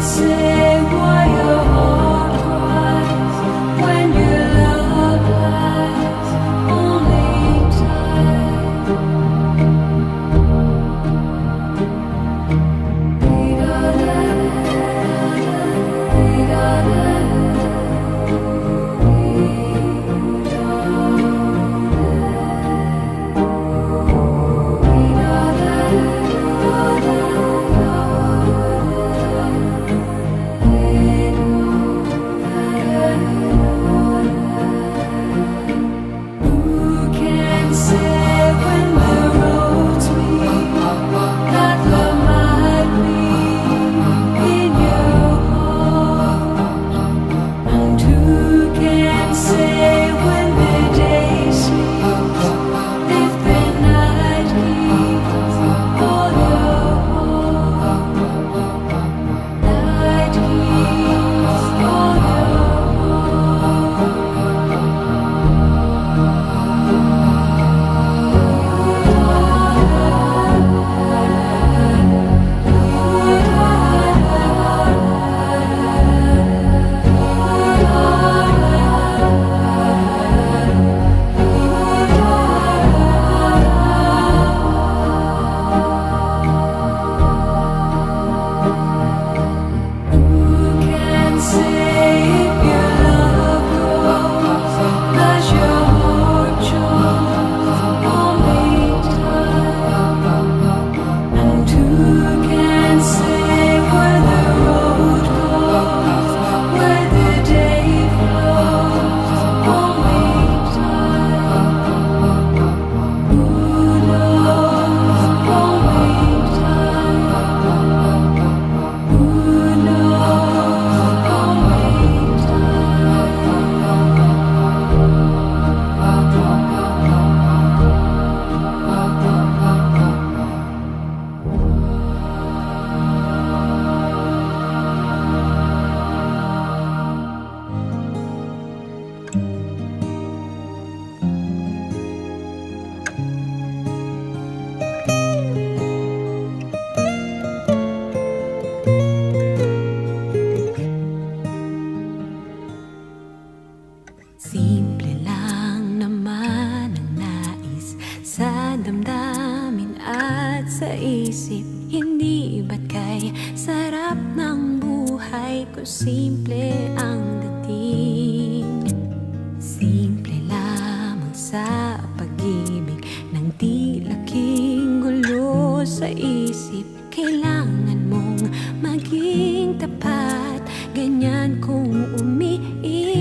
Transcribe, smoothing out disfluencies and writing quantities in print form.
say why your heart cries when your love has only time. Who can say when the roads meet that love might be in your heart? And who can say when the day sleeps if the night keeps all your heart? Night keeps all your heart. Who can say if your love grows as your heart chose only time? And who can say where the road goes, where the day flows only time? Who knows only time? Who knows only Simple lang naman ang nais sa damdamin at sa isip. Hindi ba't kay sarap ng buhay ko simple ang dating? Simple lamang sa pag-ibig ng di laking gulo sa isip. Kailangan mong maging tapat, ganyan kung umiibig.